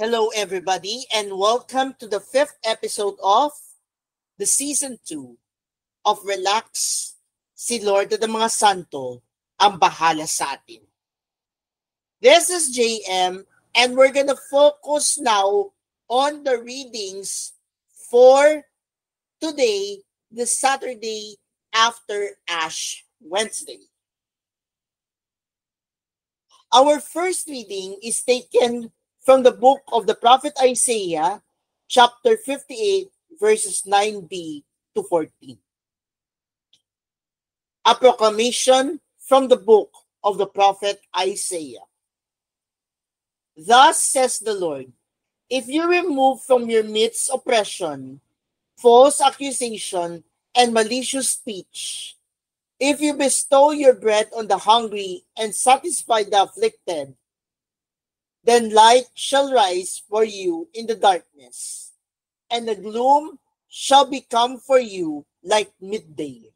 Hello, everybody, and welcome to the fifth episode of the season 2 of Relax, si Lord ng mga Santo ang bahala sa atin. This is JM, and we're gonna focus now on the readings for today, the Saturday after Ash Wednesday. Our first reading is taken from the book of the prophet Isaiah, chapter 58, verses 9b to 14. A proclamation from the book of the prophet Isaiah. Thus says the Lord, if you remove from your midst oppression, false accusation, and malicious speech, if you bestow your bread on the hungry and satisfy the afflicted, then light shall rise for you in the darkness, and the gloom shall become for you like midday.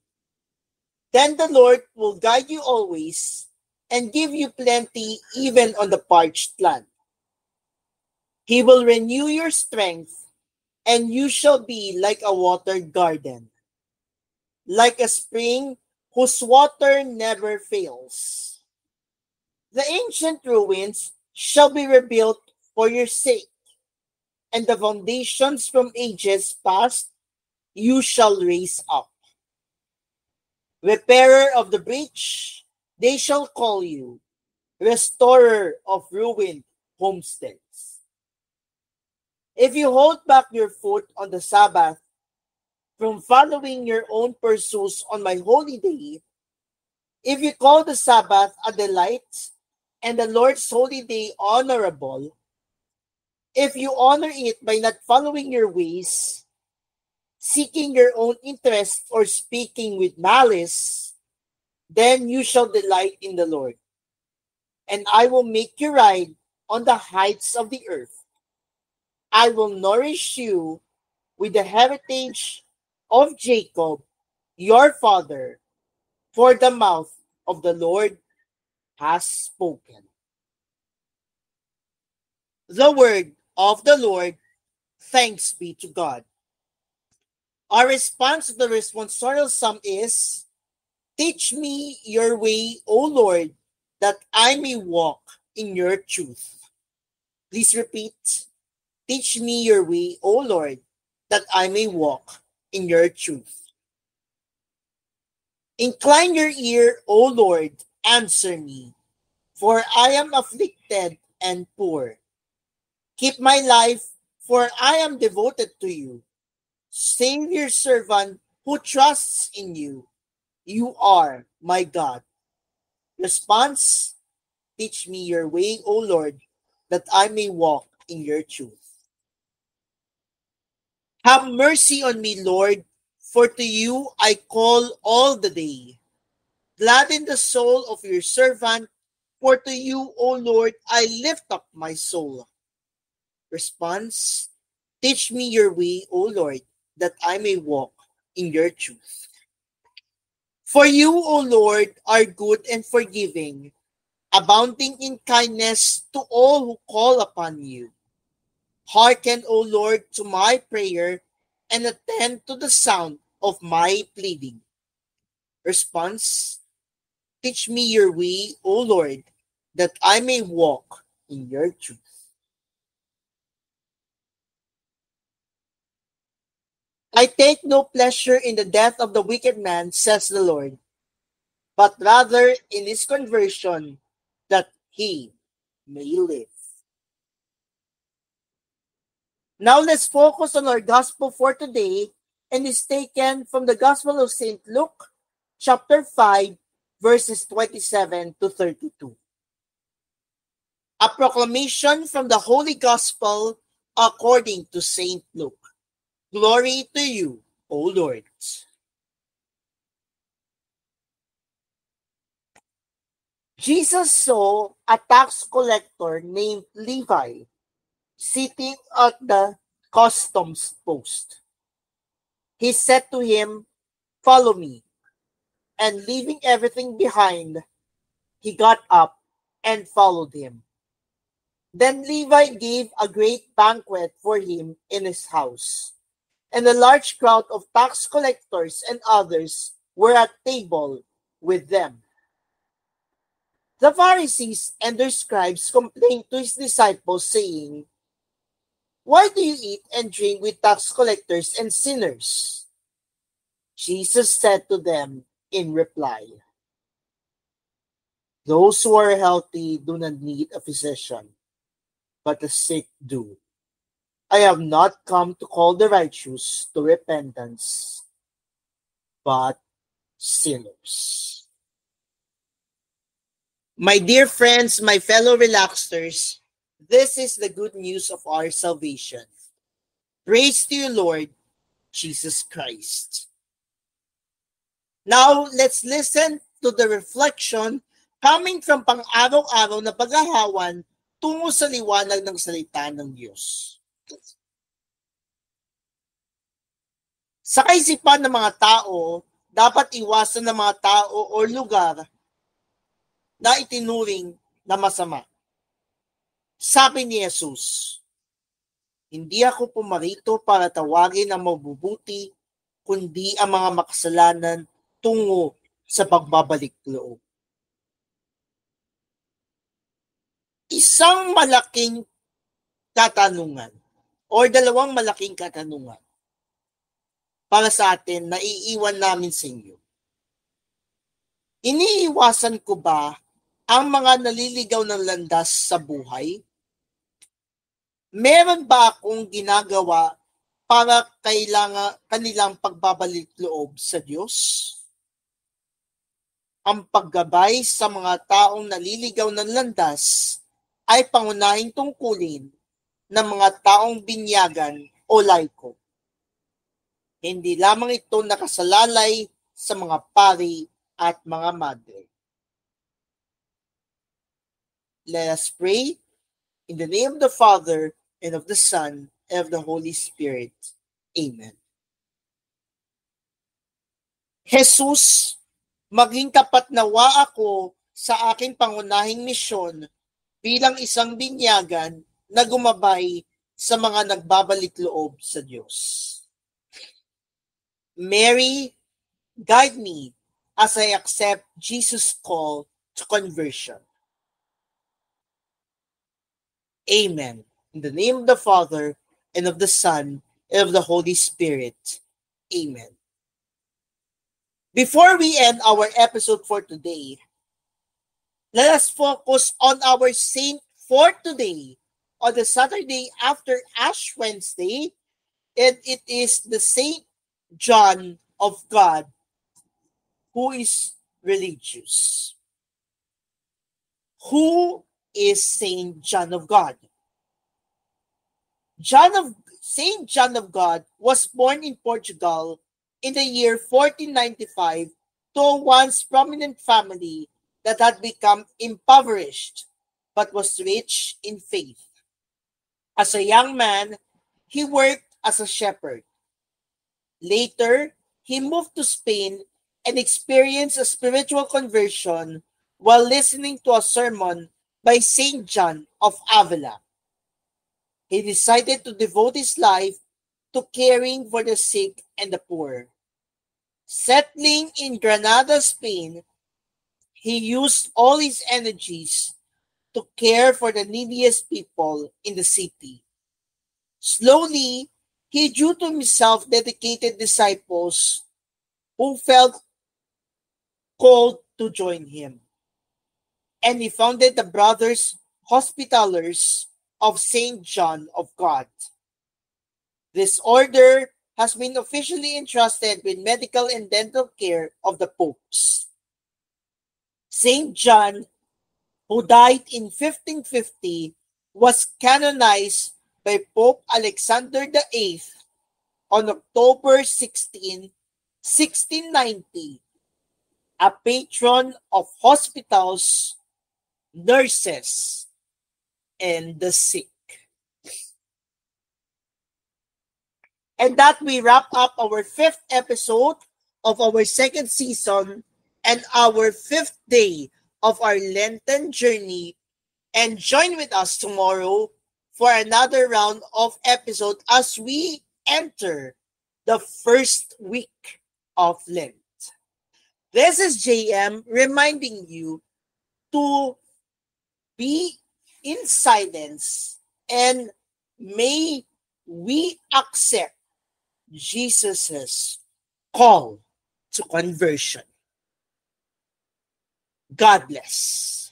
Then the Lord will guide you always and give you plenty even on the parched land. He will renew your strength, and you shall be like a watered garden, like a spring whose water never fails. The ancient ruins shall be rebuilt for your sake, and the foundations from ages past you shall raise up. Repairer of the breach, they shall call you, restorer of ruined homesteads. If you hold back your foot on the Sabbath from following your own pursuits on my holy day, if you call the Sabbath a delight and the Lord's holy day honorable, if you honor it by not following your ways, seeking your own interest or speaking with malice, then you shall delight in the Lord, and I will make you ride on the heights of the earth. I will nourish you with the heritage of Jacob, your father, for the mouth of the Lord has spoken. The word of the Lord, thanks be to God. Our response to the responsorial psalm is, teach me your way, O Lord, that I may walk in your truth. Please repeat, teach me your way, O Lord, that I may walk in your truth. Incline your ear, O Lord, answer me, for I am afflicted and poor. Keep my life, for I am devoted to you. Save your servant who trusts in you. You are my God. Response, teach me your way, O Lord, that I may walk in your truth. Have mercy on me, Lord, for to you I call all the day. Gladden the soul of your servant, for to you, O Lord, I lift up my soul. Response, teach me your way, O Lord, that I may walk in your truth. For you, O Lord, are good and forgiving, abounding in kindness to all who call upon you. Hearken, O Lord, to my prayer, and attend to the sound of my pleading. Response, teach me your way, O Lord, that I may walk in your truth. I take no pleasure in the death of the wicked man, says the Lord, but rather in his conversion, that he may live. Now let's focus on our gospel for today, and is taken from the Gospel of St. Luke, chapter 5, verses 27 to 32. A proclamation from the Holy Gospel according to St. Luke. Glory to you, O Lord. Jesus saw a tax collector named Levi sitting at the customs post. He said to him, follow me. And leaving everything behind, he got up and followed him. Then Levi gave a great banquet for him in his house, and a large crowd of tax collectors and others were at table with them. The Pharisees and their scribes complained to his disciples, saying, "Why do you eat and drink with tax collectors and sinners?" Jesus said to them in reply, "Those who are healthy do not need a physician, but the sick do. I have not come to call the righteous to repentance, but sinners." My dear friends, my fellow relaxers, this is the good news of our salvation. Praise to you, Lord Jesus Christ. Now, let's listen to the reflection coming from pang-araw-araw na paghahawan tungo sa liwanag ng salita ng Diyos. Sa kaisipan ng mga tao, dapat iwasan ng mga tao o lugar na itinuring na masama. Sabi ni Jesus, "Hindi ako pumarito para tawagin ang mabubuti, kundi ang mga makasalanan tungo sa pagbabalik loob." Isang malaking katanungan o dalawang malaking katanungan para sa atin na iiwan namin sa inyo. Iniiwasan ko ba ang mga naliligaw ng landas sa buhay? Meron ba akong ginagawa para kanilang pagbabalik loob sa Diyos? Ang paggabay sa mga taong naliligaw ng landas ay pangunahing tungkulin ng mga taong binyagan o laiko. Hindi lamang ito nakasalalay sa mga pari at mga madre. Let us pray in the name of the Father, and of the Son, and of the Holy Spirit. Amen. Jesus, maging tapat nawa ako sa aking pangunahing misyon bilang isang binyagan na gumabay sa mga nagbabalik loob sa Diyos. Mary, guide me as I accept Jesus' call to conversion. Amen. In the name of the Father, and of the Son, and of the Holy Spirit. Amen. Before we end our episode for today, let us focus on our saint for today, on the Saturday after Ash Wednesday, and it is the Saint John of God, who is religious. Who is Saint John of God? Saint John of God was born in Portugal in the year 1495 to a once prominent family that had become impoverished but was rich in faith. As a young man, he worked as a shepherd. Later, he moved to Spain and experienced a spiritual conversion while listening to a sermon by Saint John of Avila. He decided to devote his life to caring for the sick and the poor. Settling in Granada, Spain, he used all his energies to care for the neediest people in the city. Slowly, he drew to himself dedicated disciples who felt called to join him. And he founded the Brothers Hospitallers of Saint John of God. This order has been officially entrusted with medical and dental care of the popes. Saint John, who died in 1550, was canonized by Pope Alexander VIII on October 16, 1690, a patron of hospitals, nurses, and the sick. And that we wrap up our 5th episode of our 2nd season and our 5th day of our Lenten journey And join with us tomorrow for another round of episode as we enter the first week of Lent. This is JM reminding you to be in silence and may we accept Jesus's call to conversion. God bless.